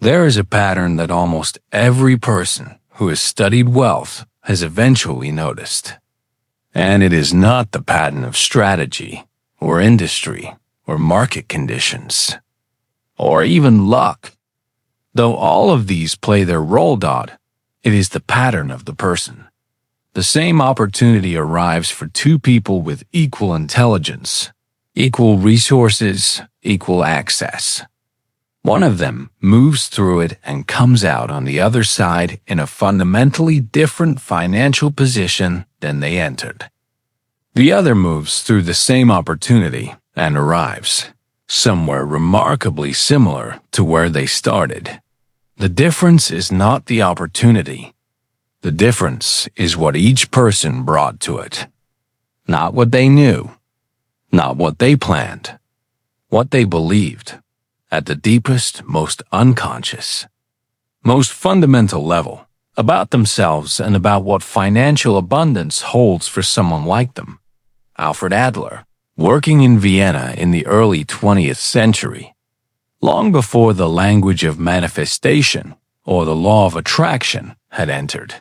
There is a pattern that almost every person who has studied wealth has eventually noticed. And it is not the pattern of strategy, or industry, or market conditions, or even luck. Though all of these play their role, it is the pattern of the person. The same opportunity arrives for two people with equal intelligence, equal resources, equal access. One of them moves through it and comes out on the other side in a fundamentally different financial position than they entered. The other moves through the same opportunity and arrives somewhere remarkably similar to where they started. The difference is not the opportunity. The difference is what each person brought to it. Not what they knew, not what they planned, what they believed, at the deepest, most unconscious, most fundamental level, about themselves and about what financial abundance holds for someone like them. Alfred Adler, working in Vienna in the early 20th century, long before the language of manifestation or the law of attraction had entered.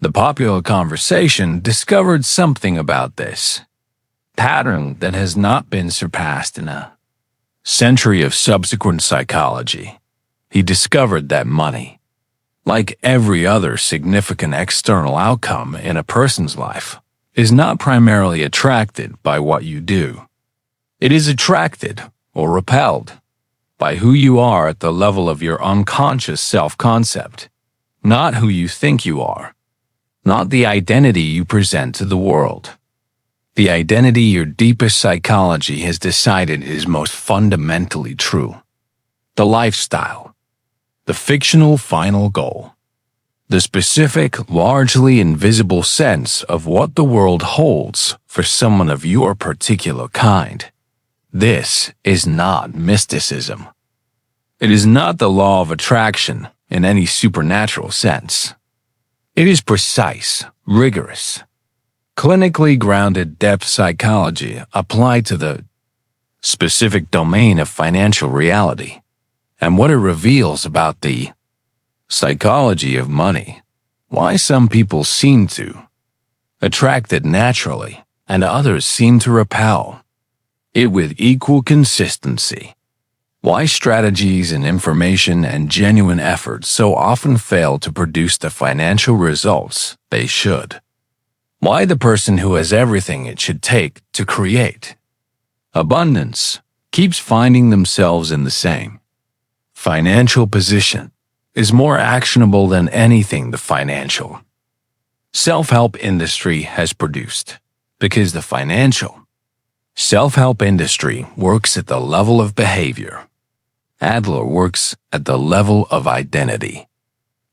The popular conversation discovered something about this pattern that has not been surpassed in a century of subsequent psychology. He discovered that money, like every other significant external outcome in a person's life, is not primarily attracted by what you do. It is attracted or repelled by who you are at the level of your unconscious self-concept, not who you think you are, not the identity you present to the world. The identity your deepest psychology has decided is most fundamentally true. The lifestyle, the fictional final goal, the specific, largely invisible sense of what the world holds for someone of your particular kind. This is not mysticism. It is not the law of attraction in any supernatural sense. It is precise, rigorous, clinically grounded depth psychology applied to the specific domain of financial reality, and what it reveals about the psychology of money, why some people seem to attract it naturally and others seem to repel it with equal consistency, why strategies and information and genuine effort so often fail to produce the financial results they should. Why the person who has everything it should take to create abundance keeps finding themselves in the same financial position is more actionable than anything the financial self-help industry has produced, because the financial self-help industry works at the level of behavior. Adler works at the level of identity.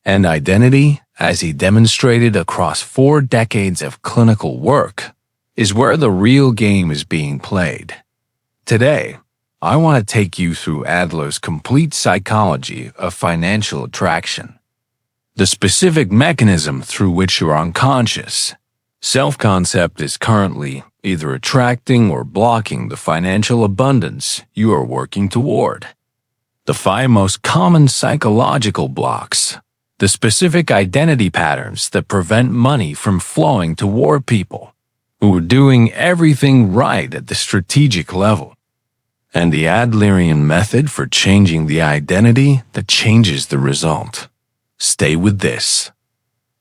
And identity, as he demonstrated across 4 decades of clinical work, is where the real game is being played. Today, I want to take you through Adler's complete psychology of financial attraction, the specific mechanism through which your unconscious self-concept is currently either attracting or blocking the financial abundance you are working toward. The 5 most common psychological blocks, the specific identity patterns that prevent money from flowing toward people who are doing everything right at the strategic level, and the Adlerian method for changing the identity that changes the result. Stay with this.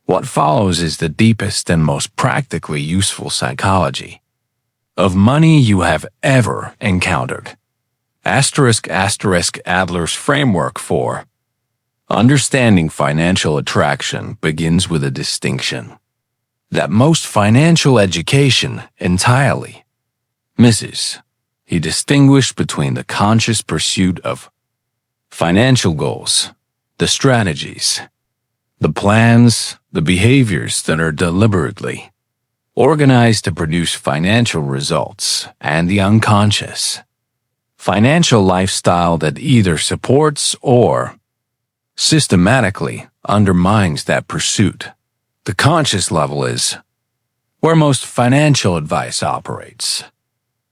What follows is the deepest and most practically useful psychology of money you have ever encountered. Adler's framework for understanding financial attraction begins with a distinction that most financial education entirely misses. He distinguished between the conscious pursuit of financial goals, the strategies, the plans, the behaviors that are deliberately organized to produce financial results, and the unconscious financial lifestyle that either supports or systematically undermines that pursuit. The conscious level is where most financial advice operates.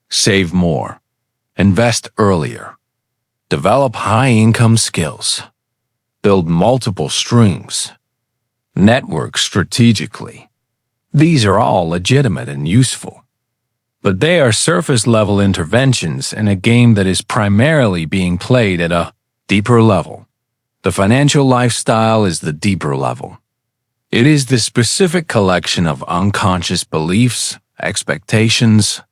Save more, invest earlier, develop high-income skills, build multiple streams, network strategically. These are all legitimate and useful, but they are surface-level interventions in a game that is primarily being played at a deeper level. The financial lifestyle is the deeper level. It is the specific collection of unconscious beliefs, expectations,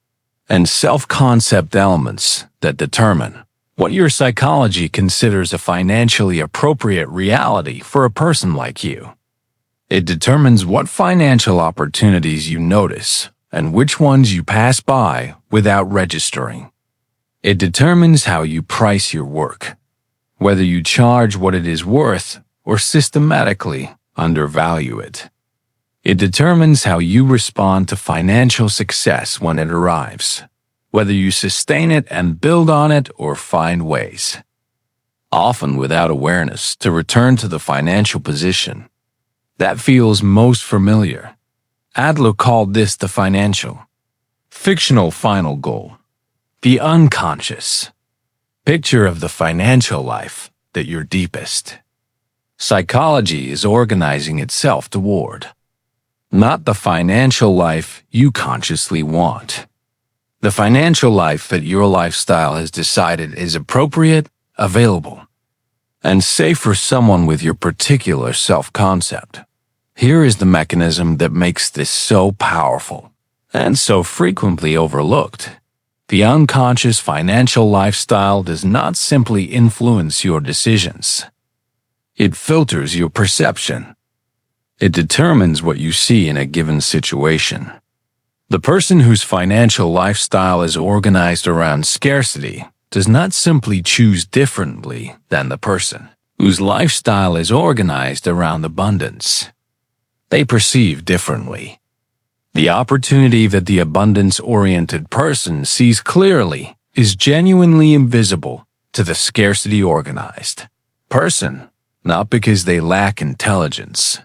and self-concept elements that determine what your psychology considers a financially appropriate reality for a person like you. It determines what financial opportunities you notice and which ones you pass by without registering. It determines how you price your work, whether you charge what it is worth or systematically undervalue it. It determines how you respond to financial success when it arrives, whether you sustain it and build on it or find ways, often without awareness, to return to the financial position that feels most familiar. Adler called this the financial, fictional final goal, the unconscious picture of the financial life that you're deepest. Psychology is organizing itself toward, not the financial life you consciously want. The financial life that your lifestyle has decided is appropriate, available, and safe for someone with your particular self-concept. Here is the mechanism that makes this so powerful and so frequently overlooked. The unconscious financial lifestyle does not simply influence your decisions. It filters your perception. It determines what you see in a given situation. The person whose financial lifestyle is organized around scarcity does not simply choose differently than the person whose lifestyle is organized around abundance. They perceive differently. The opportunity that the abundance-oriented person sees clearly is genuinely invisible to the scarcity-organized person, not because they lack intelligence,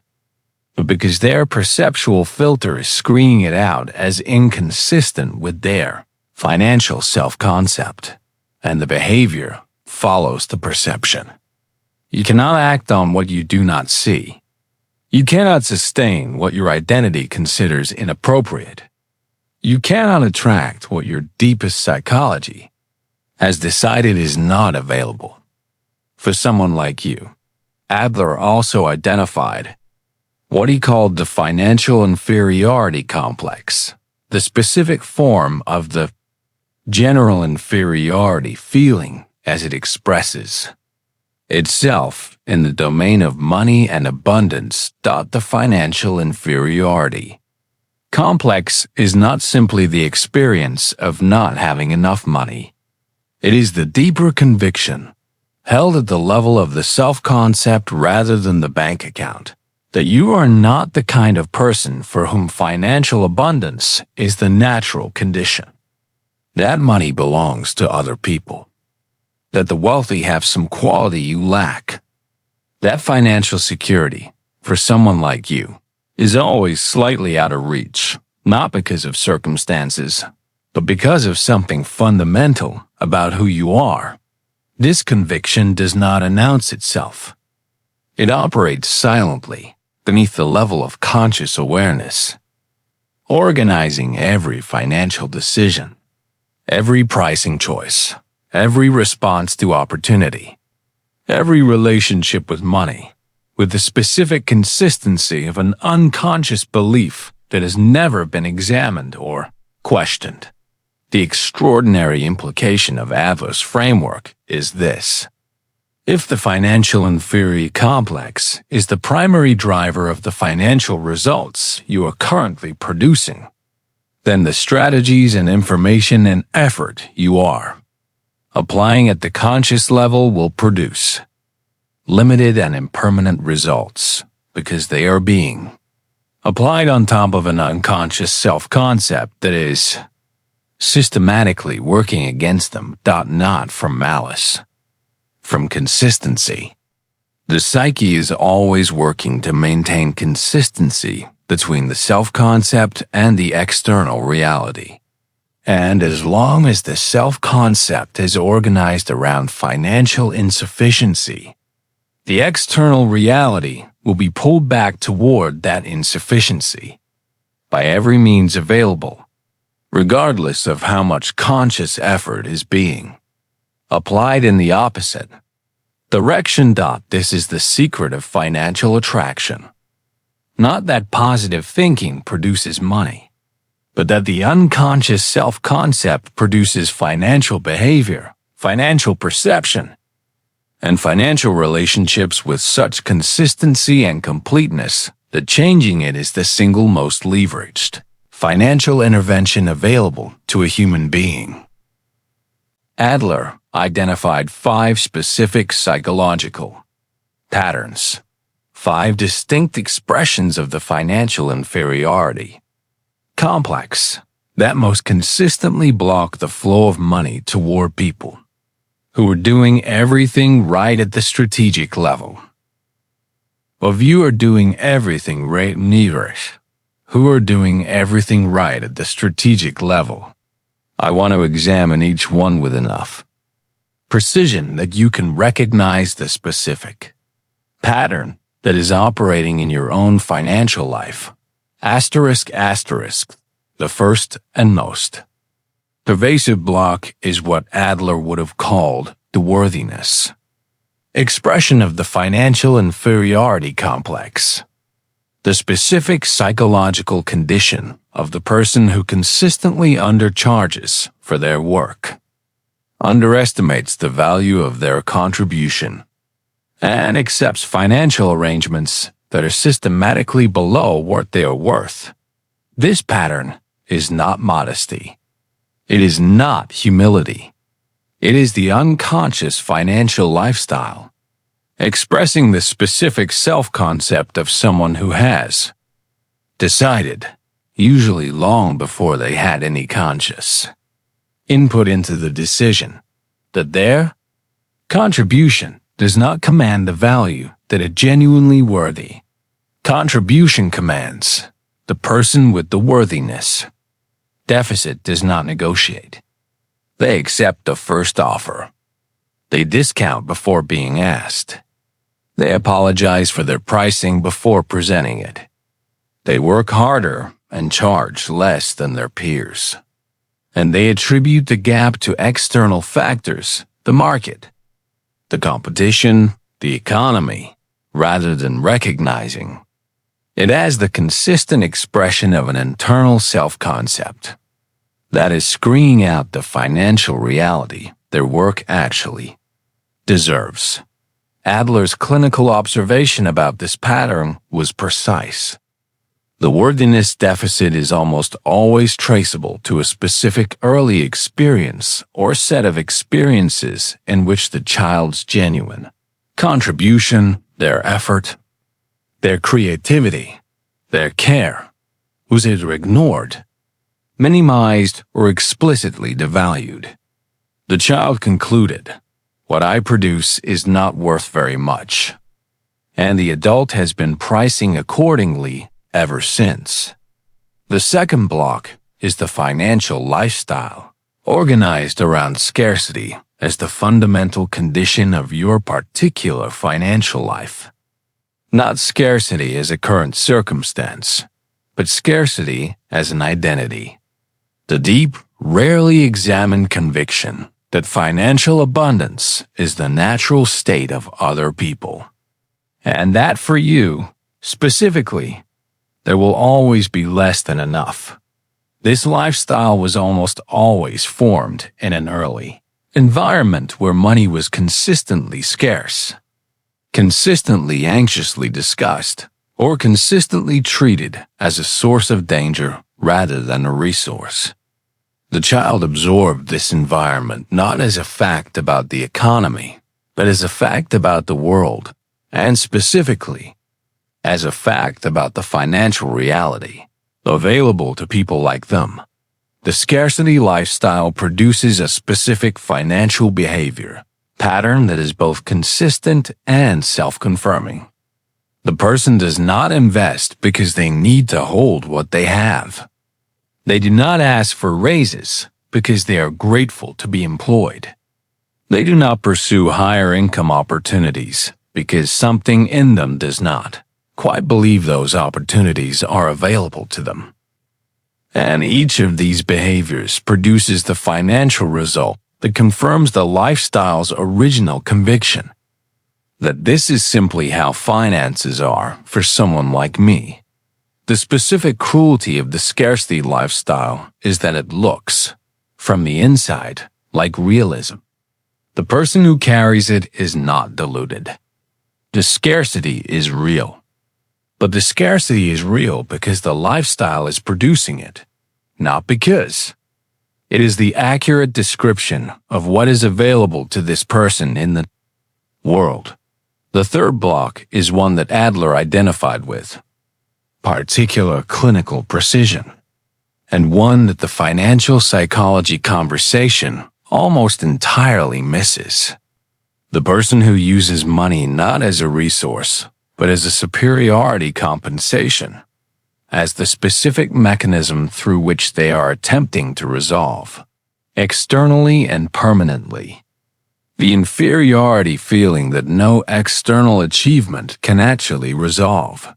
but because their perceptual filter is screening it out as inconsistent with their financial self-concept, and the behavior follows the perception. You cannot act on what you do not see. You cannot sustain what your identity considers inappropriate. You cannot attract what your deepest psychology has decided is not available. For someone like you, Adler also identified what he called the financial inferiority complex, the specific form of the general inferiority feeling as it expresses itself in the domain of money and abundance. The financial inferiority complex is not simply the experience of not having enough money. It is the deeper conviction, held at the level of the self-concept rather than the bank account, that you are not the kind of person for whom financial abundance is the natural condition. That money belongs to other people. That the wealthy have some quality you lack. That financial security, for someone like you, is always slightly out of reach, not because of circumstances, but because of something fundamental about who you are. This conviction does not announce itself. It operates silently beneath the level of conscious awareness, organizing every financial decision, every pricing choice, every response to opportunity, every relationship with money, with the specific consistency of an unconscious belief that has never been examined or questioned. The extraordinary implication of Adler's framework is this. If the financial inferiority complex is the primary driver of the financial results you are currently producing, then the strategies and information and effort you are applying at the conscious level will produce limited and impermanent results because they are being applied on top of an unconscious self-concept that is systematically working against them. Not from malice, from consistency. The psyche is always working to maintain consistency between the self-concept and the external reality. And as long as the self-concept is organized around financial insufficiency, The external reality will be pulled back toward that insufficiency by every means available, regardless of how much conscious effort is being applied in the opposite direction. This is the secret of financial attraction. Not that positive thinking produces money, but that the unconscious self-concept produces financial behavior, financial perception, and financial relationships with such consistency and completeness that changing it is the single most leveraged financial intervention available to a human being. Adler identified 5 specific psychological patterns, 5 distinct expressions of the financial inferiority complex that most consistently block the flow of money toward people who are doing everything right at the strategic level. If you are doing everything right, who are doing everything right at the strategic level, I want to examine each one with enough precision that you can recognize the specific pattern that is operating in your own financial life. The first and most pervasive block is what Adler would have called the worthiness expression of the financial inferiority complex, the specific psychological condition of the person who consistently undercharges for their work, underestimates the value of their contribution, and accepts financial arrangements that are systematically below what they are worth. This pattern is not modesty. It is not humility. It is the unconscious financial lifestyle, expressing the specific self-concept of someone who has decided, usually long before they had any conscious input into the decision, that their contribution does not command the value that is genuinely worthy. Contribution commands. The person with the worthiness deficit does not negotiate. They accept the first offer. They discount before being asked. They apologize for their pricing before presenting it. They work harder and charge less than their peers. And they attribute the gap to external factors, the market, the competition, the economy, rather than recognizing it as the consistent expression of an internal self-concept that is screening out the financial reality their work actually deserves. Adler's clinical observation about this pattern was precise. The worthiness deficit is almost always traceable to a specific early experience or set of experiences in which the child's genuine contribution, their effort, their creativity, their care was either ignored, minimized, or explicitly devalued. The child concluded, "What I produce is not worth very much," and the adult has been pricing accordingly ever since. The second block is the financial lifestyle, organized around scarcity as the fundamental condition of your particular financial life. Not scarcity as a current circumstance, but scarcity as an identity. The deep, rarely examined conviction that financial abundance is the natural state of other people, and that for you, specifically, there will always be less than enough. This lifestyle was almost always formed in an early environment where money was consistently scarce, consistently anxiously discussed, or consistently treated as a source of danger rather than a resource. The child absorbed this environment not as a fact about the economy, but as a fact about the world, and specifically, as a fact about the financial reality available to people like them. The scarcity lifestyle produces a specific financial behavior pattern that is both consistent and self-confirming. The person does not invest because they need to hold what they have. They do not ask for raises because they are grateful to be employed. They do not pursue higher income opportunities because something in them does not quite believe those opportunities are available to them. And each of these behaviors produces the financial result that confirms the lifestyle's original conviction that this is simply how finances are for someone like me. The specific cruelty of the scarcity lifestyle is that it looks, from the inside, like realism. The person who carries it is not deluded. The scarcity is real. But the scarcity is real because the lifestyle is producing it, not because. It is the accurate description of what is available to this person in the world. The third block is one that Adler identified with, particular clinical precision, and one that the financial psychology conversation almost entirely misses. The person who uses money not as a resource, but as a superiority compensation, as the specific mechanism through which they are attempting to resolve, externally and permanently, the inferiority feeling that no external achievement can actually resolve.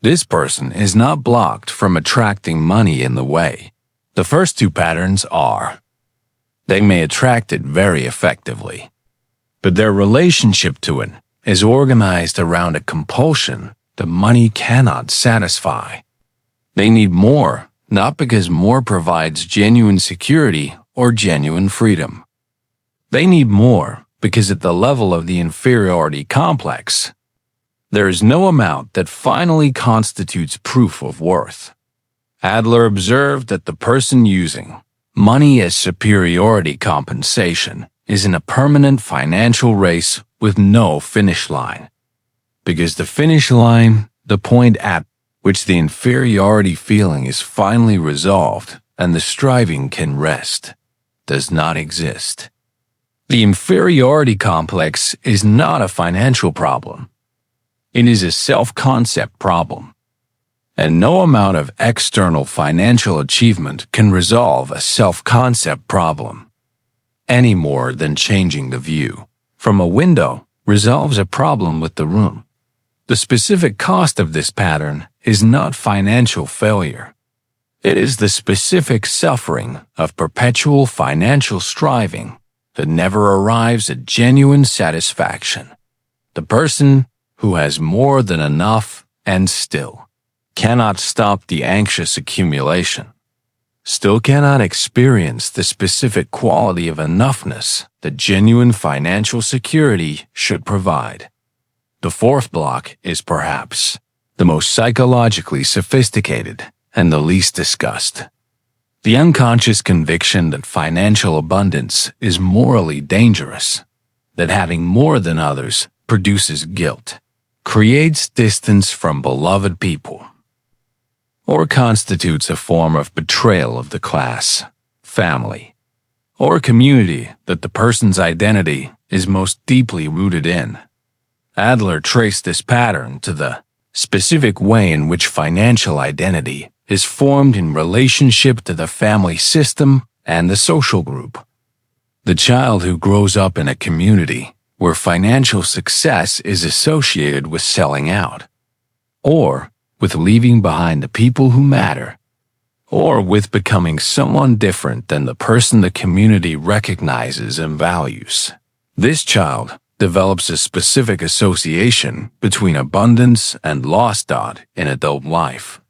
This person is not blocked from attracting money in the way. The first two patterns are. They may attract it very effectively, but their relationship to it is organized around a compulsion that money cannot satisfy. They need more, not because more provides genuine security or genuine freedom. They need more because at the level of the inferiority complex, there is no amount that finally constitutes proof of worth. Adler observed that the person using money as superiority compensation is in a permanent financial race with no finish line, because the finish line, the point at which the inferiority feeling is finally resolved and the striving can rest, does not exist. The inferiority complex is not a financial problem. It is a self-concept problem, and no amount of external financial achievement can resolve a self-concept problem, any more than changing the view from a window resolves a problem with the room. The specific cost of this pattern is not financial failure. It is the specific suffering of perpetual financial striving that never arrives at genuine satisfaction. The person who has more than enough and still cannot stop the anxious accumulation, still cannot experience the specific quality of enoughness that genuine financial security should provide. The fourth block is perhaps the most psychologically sophisticated and the least discussed. The unconscious conviction that financial abundance is morally dangerous, that having more than others produces guilt, creates distance from beloved people, or constitutes a form of betrayal of the class, family, or community that the person's identity is most deeply rooted in. Adler traced this pattern to the specific way in which financial identity is formed in relationship to the family system and the social group. The child who grows up in a community where financial success is associated with selling out, or with leaving behind the people who matter, or with becoming someone different than the person the community recognizes and values. This child develops a specific association between abundance and loss in adult life.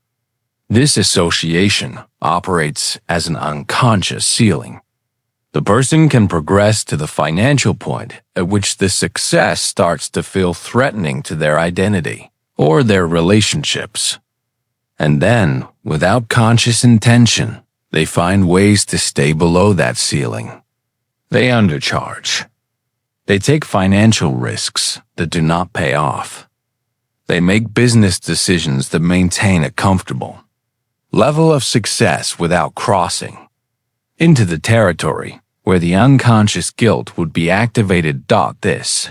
This association operates as an unconscious ceiling. The person can progress to the financial point at which the success starts to feel threatening to their identity or their relationships. And then, without conscious intention, they find ways to stay below that ceiling. They undercharge. They take financial risks that do not pay off. They make business decisions that maintain a comfortable level of success without crossing into the territory where the unconscious guilt would be activated. This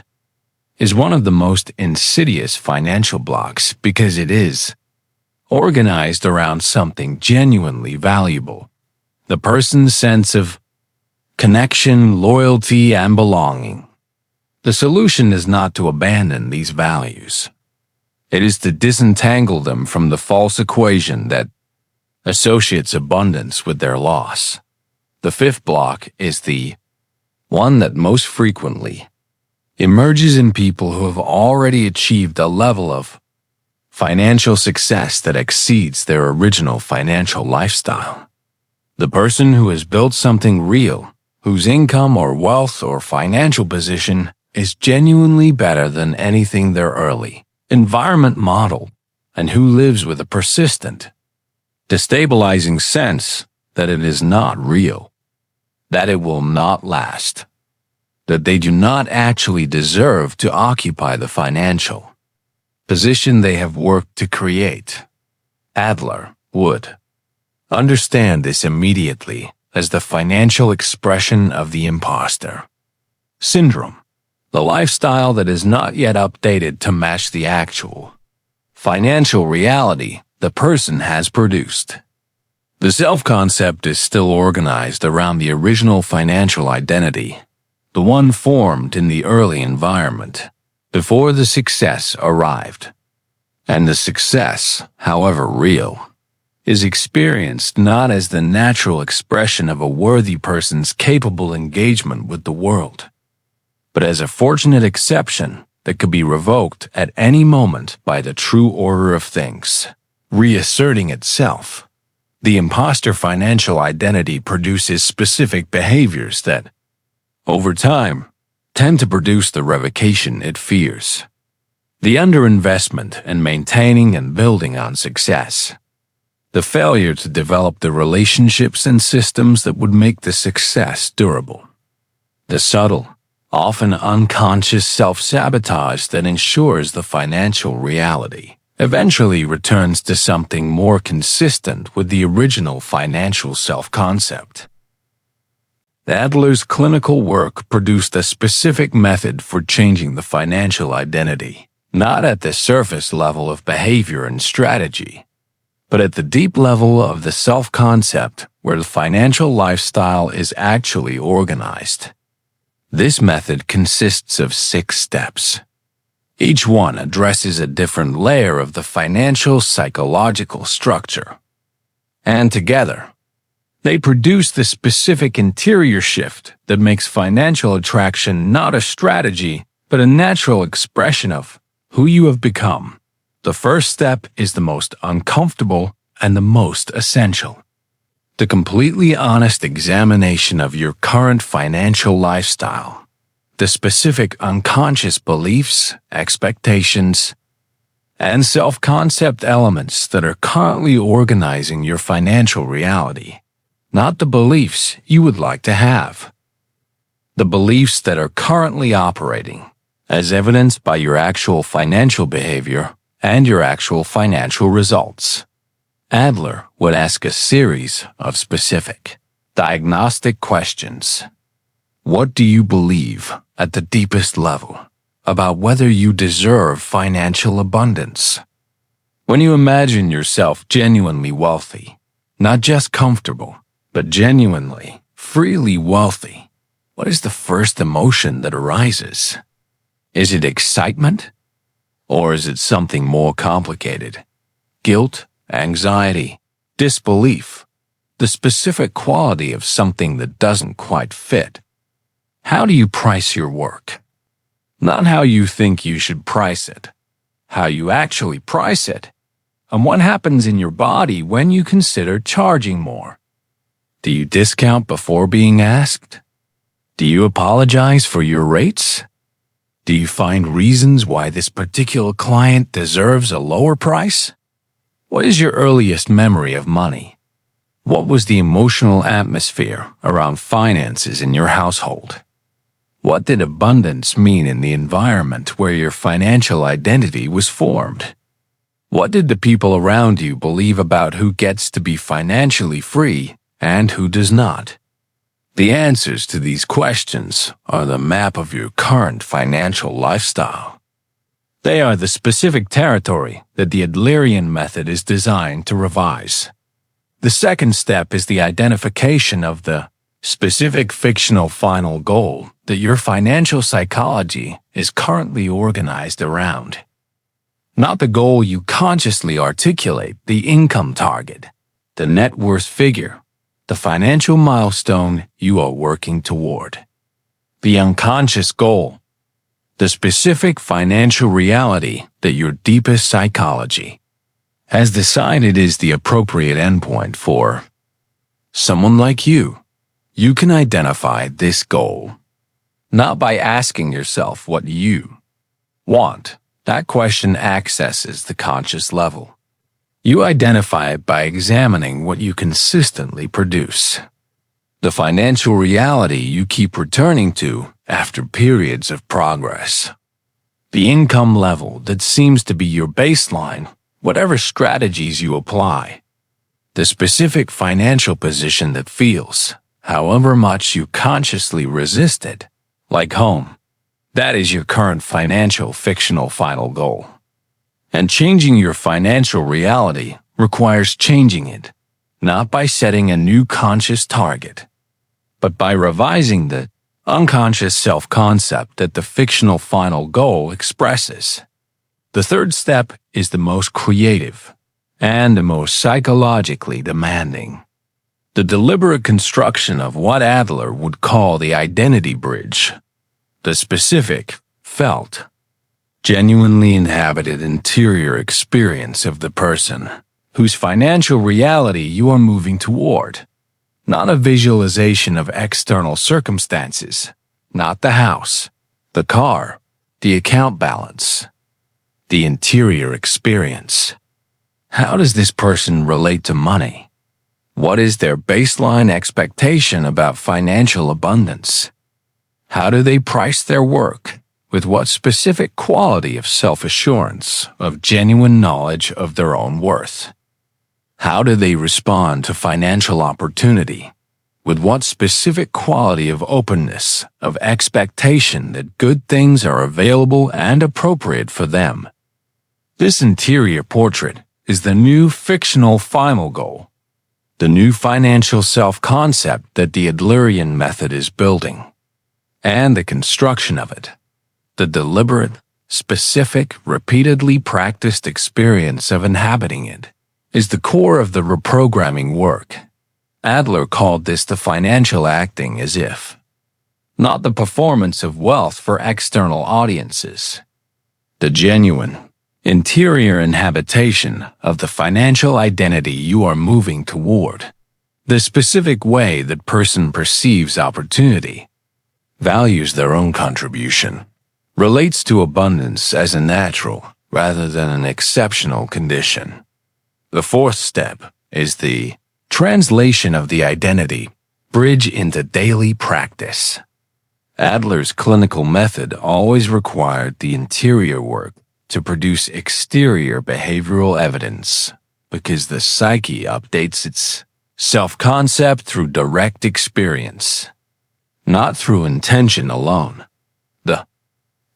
is one of the most insidious financial blocks because it is organized around something genuinely valuable, the person's sense of connection, loyalty, and belonging. The solution is not to abandon these values. It is to disentangle them from the false equation that associates abundance with their loss. The fifth block is the one that most frequently emerges in people who have already achieved a level of financial success that exceeds their original financial lifestyle. The person who has built something real, whose income or wealth or financial position is genuinely better than anything their early environment modeled, and who lives with a persistent, destabilizing sense that it is not real, that it will not last, that they do not actually deserve to occupy the financial position they have worked to create. Adler would understand this immediately as the financial expression of the imposter syndrome, the lifestyle that is not yet updated to match the actual financial reality the person has produced. The self-concept is still organized around the original financial identity, the one formed in the early environment, before the success arrived. And the success, however real, is experienced not as the natural expression of a worthy person's capable engagement with the world, but as a fortunate exception that could be revoked at any moment by the true order of things, reasserting itself. The imposter financial identity produces specific behaviors that, over time, tend to produce the revocation it fears. The underinvestment in maintaining and building on success. The failure to develop the relationships and systems that would make the success durable. The subtle, often unconscious self-sabotage that ensures the financial reality eventually returns to something more consistent with the original financial self-concept. Adler's clinical work produced a specific method for changing the financial identity, not at the surface level of behavior and strategy, but at the deep level of the self-concept where the financial lifestyle is actually organized. This method consists of 6 steps. Each one addresses a different layer of the financial psychological structure. And together, they produce the specific interior shift that makes financial attraction not a strategy, but a natural expression of who you have become. The first step is the most uncomfortable and the most essential. The completely honest examination of your current financial lifestyle. The specific unconscious beliefs, expectations, and self-concept elements that are currently organizing your financial reality, not the beliefs you would like to have. The beliefs that are currently operating, as evidenced by your actual financial behavior and your actual financial results. Adler would ask a series of specific, diagnostic questions. What do you believe at the deepest level about whether you deserve financial abundance? When you imagine yourself genuinely wealthy, not just comfortable, but genuinely, freely wealthy, what is the first emotion that arises? Is it excitement? Or is it something more complicated? Guilt, anxiety, disbelief, the specific quality of something that doesn't quite fit. How do you price your work? Not how you think you should price it, how you actually price it, and what happens in your body when you consider charging more. Do you discount before being asked? Do you apologize for your rates? Do you find reasons why this particular client deserves a lower price? What is your earliest memory of money? What was the emotional atmosphere around finances in your household? What did abundance mean in the environment where your financial identity was formed? What did the people around you believe about who gets to be financially free and who does not? The answers to these questions are the map of your current financial lifestyle. They are the specific territory that the Adlerian method is designed to revise. The second step is the identification of the specific fictional final goal that your financial psychology is currently organized around. Not the goal you consciously articulate, the income target, the net worth figure, the financial milestone you are working toward. The unconscious goal, the specific financial reality that your deepest psychology has decided is the appropriate endpoint for. Someone like you can identify this goal, not by asking yourself what you want. That question accesses the conscious level. You identify it by examining what you consistently produce, the financial reality you keep returning to after periods of progress, the income level that seems to be your baseline, whatever strategies you apply, the specific financial position that feels, however much you consciously resist it, like home. That is your current financial fictional final goal. And changing your financial reality requires changing it, not by setting a new conscious target, but by revising the unconscious self-concept that the fictional final goal expresses. The third step is the most creative and the most psychologically demanding. The deliberate construction of what Adler would call the identity bridge, the specific, felt, genuinely inhabited interior experience of the person whose financial reality you are moving toward. Not a visualization of external circumstances, not the house, the car, the account balance, the interior experience. How does this person relate to money? What is their baseline expectation about financial abundance? How do they price their work? With what specific quality of self-assurance, of genuine knowledge of their own worth? How do they respond to financial opportunity? With what specific quality of openness, of expectation that good things are available and appropriate for them? This interior portrait is the new fictional final goal, the new financial self-concept that the Adlerian method is building, and the construction of it, the deliberate, specific, repeatedly practiced experience of inhabiting it, is the core of the reprogramming work. Adler called this the financial acting as if, not the performance of wealth for external audiences, the genuine, interior inhabitation of the financial identity you are moving toward, the specific way that person perceives opportunity, values their own contribution, relates to abundance as a natural rather than an exceptional condition. The fourth step is the translation of the identity bridge into daily practice. Adler's clinical method always required the interior work to produce exterior behavioral evidence because the psyche updates its self-concept through direct experience, not through intention alone. The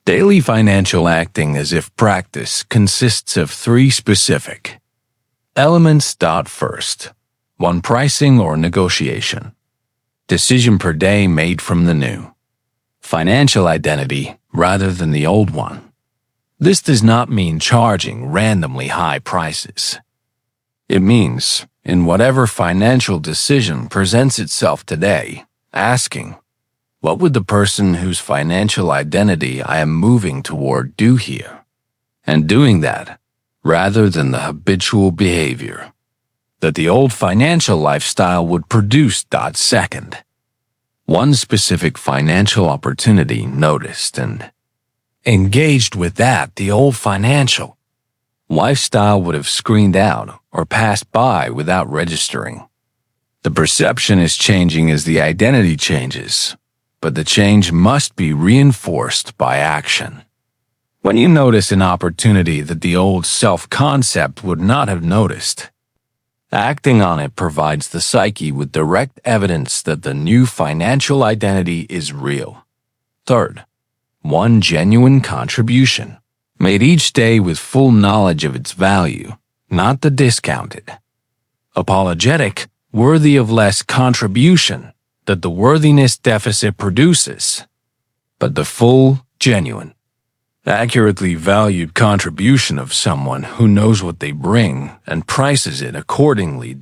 daily financial acting as if practice consists of three specific elements. First, one pricing or negotiation. Decision per day made from the new financial identity rather than the old one. This does not mean charging randomly high prices. It means, in whatever financial decision presents itself today, asking, what would the person whose financial identity I am moving toward do here? And doing that, rather than the habitual behavior that the old financial lifestyle would produce. Second, one specific financial opportunity noticed and engaged with that the old financial lifestyle would have screened out or passed by without registering. The perception is changing as the identity changes, but the change must be reinforced by action. When you notice an opportunity that the old self-concept would not have noticed, acting on it provides the psyche with direct evidence that the new financial identity is real. Third, one genuine contribution, made each day with full knowledge of its value, not the discounted. Apologetic, worthy of less contribution, that the worthiness deficit produces, but the full, genuine, accurately valued contribution of someone who knows what they bring and prices it accordingly.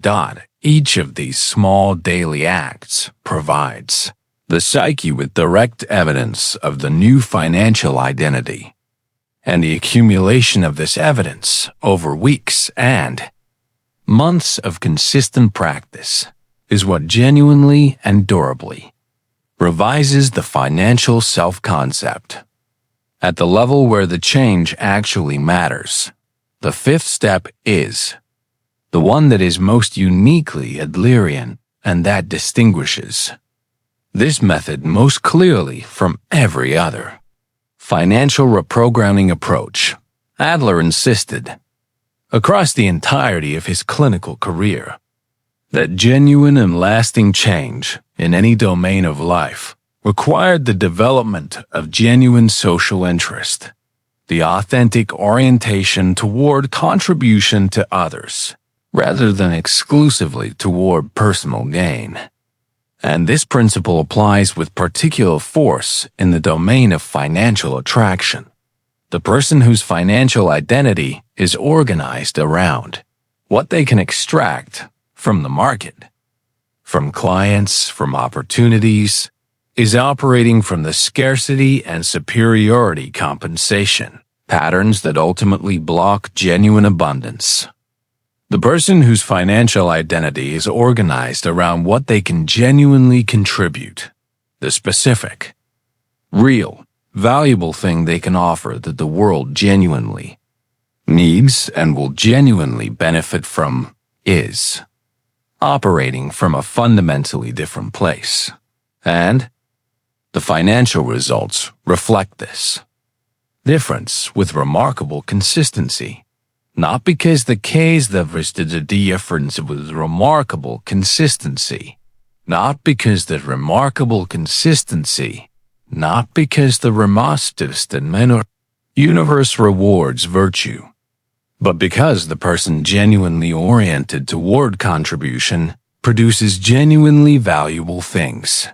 Each of these small daily acts provides the psyche with direct evidence of the new financial identity, and the accumulation of this evidence over weeks and months of consistent practice is what genuinely and durably revises the financial self-concept at the level where the change actually matters. The fifth step is the one that is most uniquely Adlerian and that distinguishes this method most clearly from every other financial reprogramming approach. Adler insisted, across the entirety of his clinical career, that genuine and lasting change in any domain of life required the development of genuine social interest, the authentic orientation toward contribution to others, rather than exclusively toward personal gain. And this principle applies with particular force in the domain of financial attraction. The person whose financial identity is organized around what they can extract from the market, from clients, from opportunities, is operating from the scarcity and superiority compensation patterns that ultimately block genuine abundance. The person whose financial identity is organized around what they can genuinely contribute, the specific, real, valuable thing they can offer that the world genuinely needs and will genuinely benefit from, is operating from a fundamentally different place. And the financial results reflect this difference with remarkable consistency. Not because the case there is the difference with remarkable consistency. Not because the remarkable consistency. Not because the remastest and minor universe rewards virtue. But because the person genuinely oriented toward contribution produces genuinely valuable things.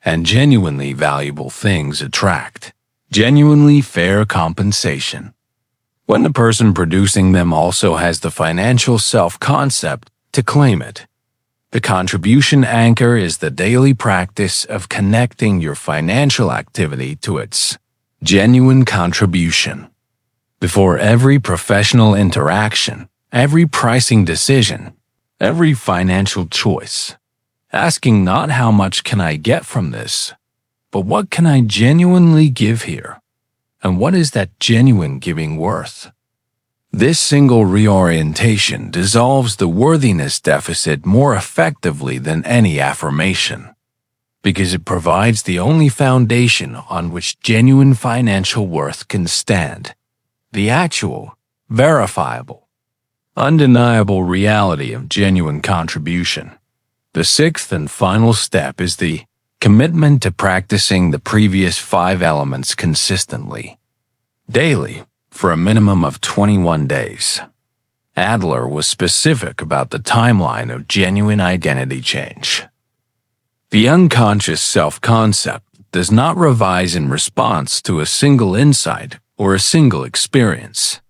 And genuinely valuable things attract genuinely fair compensation. When the person producing them also has the financial self-concept to claim it. The contribution anchor is the daily practice of connecting your financial activity to its genuine contribution. Before every professional interaction, every pricing decision, every financial choice, asking not how much can I get from this, but what can I genuinely give here? And what is that genuine giving worth? This single reorientation dissolves the worthiness deficit more effectively than any affirmation, because it provides the only foundation on which genuine financial worth can stand, the actual, verifiable, undeniable reality of genuine contribution. The sixth and final step is the commitment to practicing the previous 5 elements consistently, daily, for a minimum of 21 days. Adler was specific about the timeline of genuine identity change. The unconscious self-concept does not revise in response to a single insight or a single experience.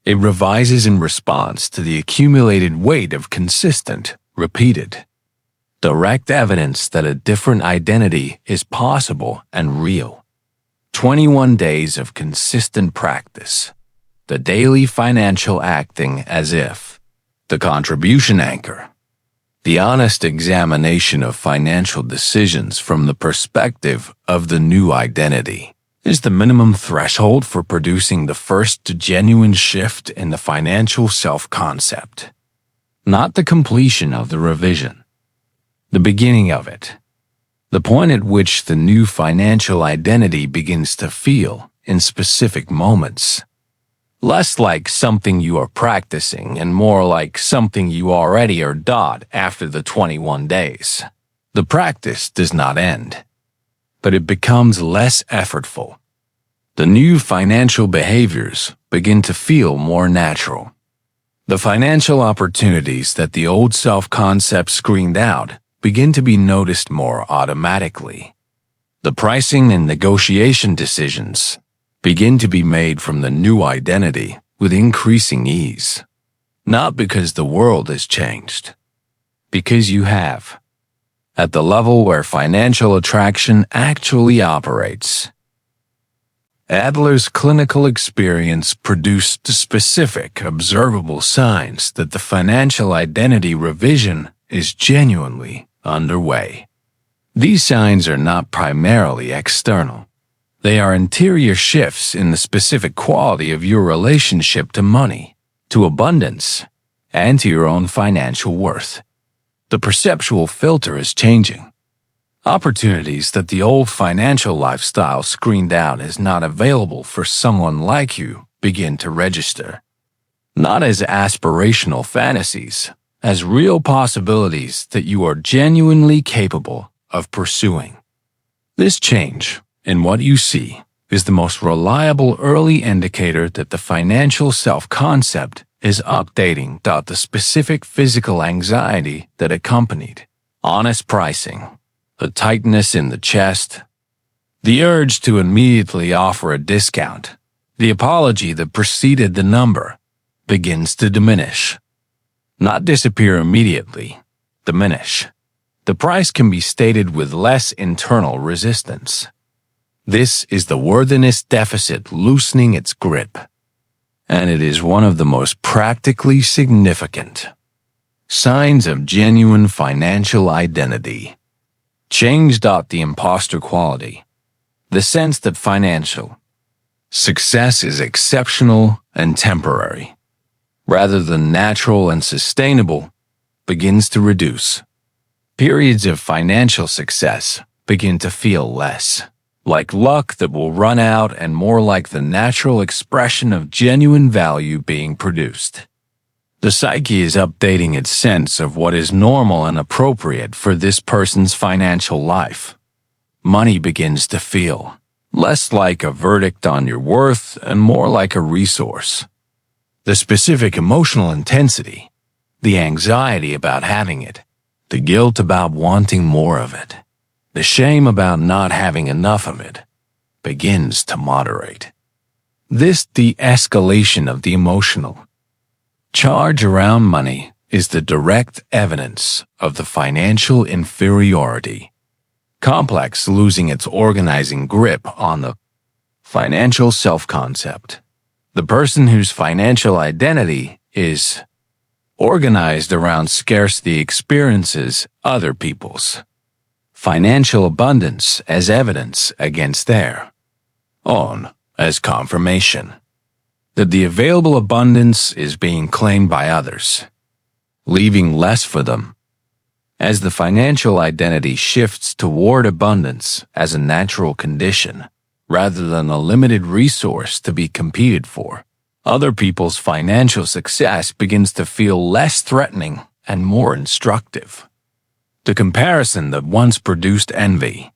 It revises in response to the accumulated weight of consistent, repeated, direct evidence that a different identity is possible and real. 21 days of consistent practice, the daily financial acting as if, the contribution anchor, the honest examination of financial decisions from the perspective of the new identity, is the minimum threshold for producing the first genuine shift in the financial self-concept, not the completion of the revision. The beginning of it, the point at which the new financial identity begins to feel in specific moments, less like something you are practicing and more like something you already are after the 21 days. The practice does not end, but it becomes less effortful. The new financial behaviors begin to feel more natural. The financial opportunities that the old self-concept screened out begin to be noticed more automatically. The pricing and negotiation decisions begin to be made from the new identity with increasing ease. Not because the world has changed, because you have. At the level where financial attraction actually operates. Adler's clinical experience produced specific, observable signs that the financial identity revision is genuinely underway. These signs are not primarily external. They are interior shifts in the specific quality of your relationship to money, to abundance, and to your own financial worth. The perceptual filter is changing. Opportunities that the old financial lifestyle screened out as not available for someone like you begin to register. Not as aspirational fantasies, as real possibilities that you are genuinely capable of pursuing. This change in what you see is the most reliable early indicator that the financial self-concept is updating. The specific physical anxiety that accompanied honest pricing, the tightness in the chest, the urge to immediately offer a discount, the apology that preceded the number, begins to diminish. Not disappear immediately, diminish. The price can be stated with less internal resistance. This is the worthiness deficit loosening its grip, and it is one of the most practically significant signs of genuine financial identity. Change. The imposter quality, the sense that financial success is exceptional and temporary, rather than natural and sustainable, begins to reduce. Periods of financial success begin to feel less like luck that will run out and more like the natural expression of genuine value being produced. The psyche is updating its sense of what is normal and appropriate for this person's financial life. Money begins to feel less like a verdict on your worth and more like a resource. The specific emotional intensity, the anxiety about having it, the guilt about wanting more of it, the shame about not having enough of it, begins to moderate. This de-escalation of the emotional charge around money is the direct evidence of the financial inferiority complex losing its organizing grip on the financial self-concept. The person whose financial identity is organized around scarcity experiences other people's financial abundance as evidence against their own as confirmation that the available abundance is being claimed by others, leaving less for them. As the financial identity shifts toward abundance as a natural condition, rather than a limited resource to be competed for, other people's financial success begins to feel less threatening and more instructive. The comparison that once produced envy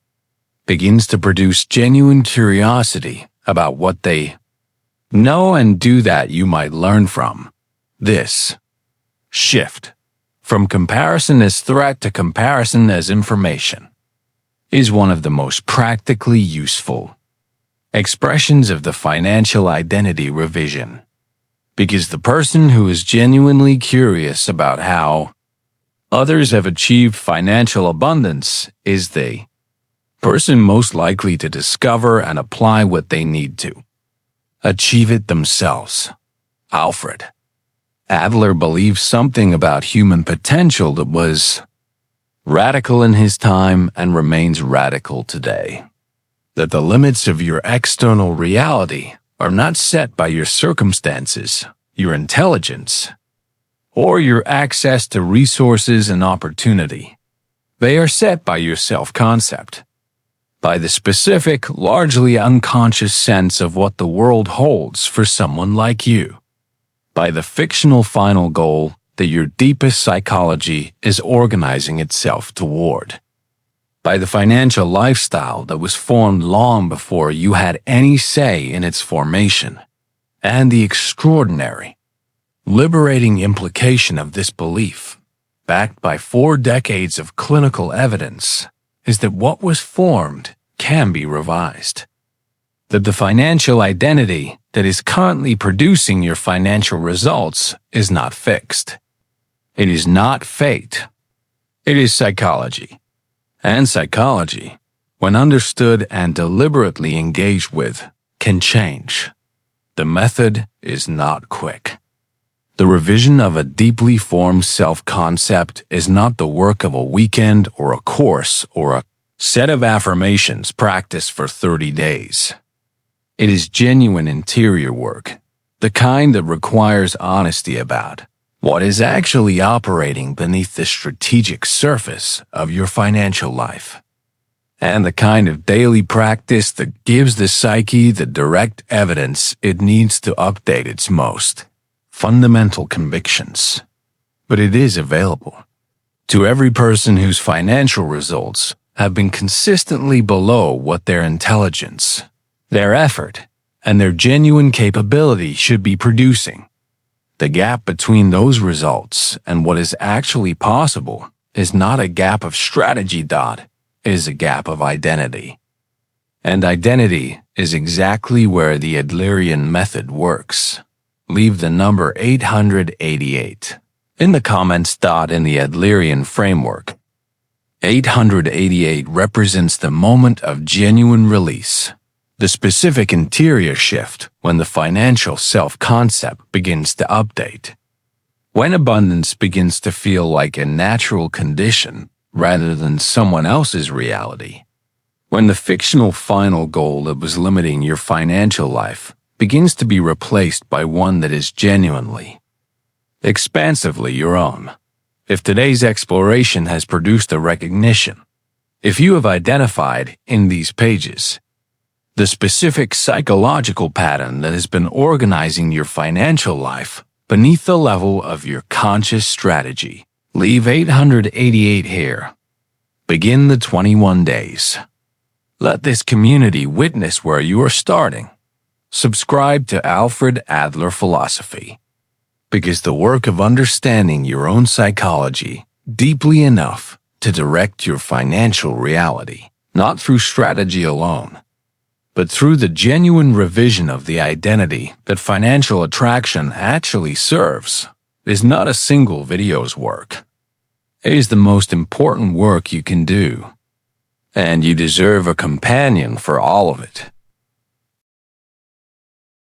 begins to produce genuine curiosity about what they know and do that you might learn from. This shift from comparison as threat to comparison as information is one of the most practically useful expressions of the financial identity revision, because the person who is genuinely curious about how others have achieved financial abundance is the person most likely to discover and apply what they need to achieve it themselves. Alfred Adler believed something about human potential that was radical in his time and remains radical today. That the limits of your external reality are not set by your circumstances, your intelligence, or your access to resources and opportunity. They are set by your self-concept, by the specific, largely unconscious sense of what the world holds for someone like you, by the fictional final goal that your deepest psychology is organizing itself toward, by the financial lifestyle that was formed long before you had any say in its formation, and the extraordinary, liberating implication of this belief backed by 4 decades of clinical evidence, is that what was formed can be revised. That the financial identity that is currently producing your financial results is not fixed. It is not fate. It is psychology. And psychology, when understood and deliberately engaged with, can change. The method is not quick. The revision of a deeply formed self-concept is not the work of a weekend or a course or a set of affirmations practiced for 30 days. It is genuine interior work, the kind that requires honesty about what is actually operating beneath the strategic surface of your financial life, and the kind of daily practice that gives the psyche the direct evidence it needs to update its most fundamental convictions. But it is available to every person whose financial results have been consistently below what their intelligence, their effort, and their genuine capability should be producing. The gap between those results and what is actually possible is not a gap of strategy. It is a gap of identity. And identity is exactly where the Adlerian method works. Leave the number 888 in the comments. In the Adlerian framework, 888 represents the moment of genuine release, the specific interior shift when the financial self-concept begins to update. When abundance begins to feel like a natural condition rather than someone else's reality. When the fictional final goal that was limiting your financial life begins to be replaced by one that is genuinely, expansively your own. If today's exploration has produced a recognition, if you have identified in these pages the specific psychological pattern that has been organizing your financial life beneath the level of your conscious strategy, leave 888 here. Begin the 21 days. Let this community witness where you are starting. Subscribe to Alfred Adler philosophy, because the work of understanding your own psychology deeply enough to direct your financial reality, not through strategy alone, but through the genuine revision of the identity that financial attraction actually serves, is not a single video's work. It is the most important work you can do, and you deserve a companion for all of it.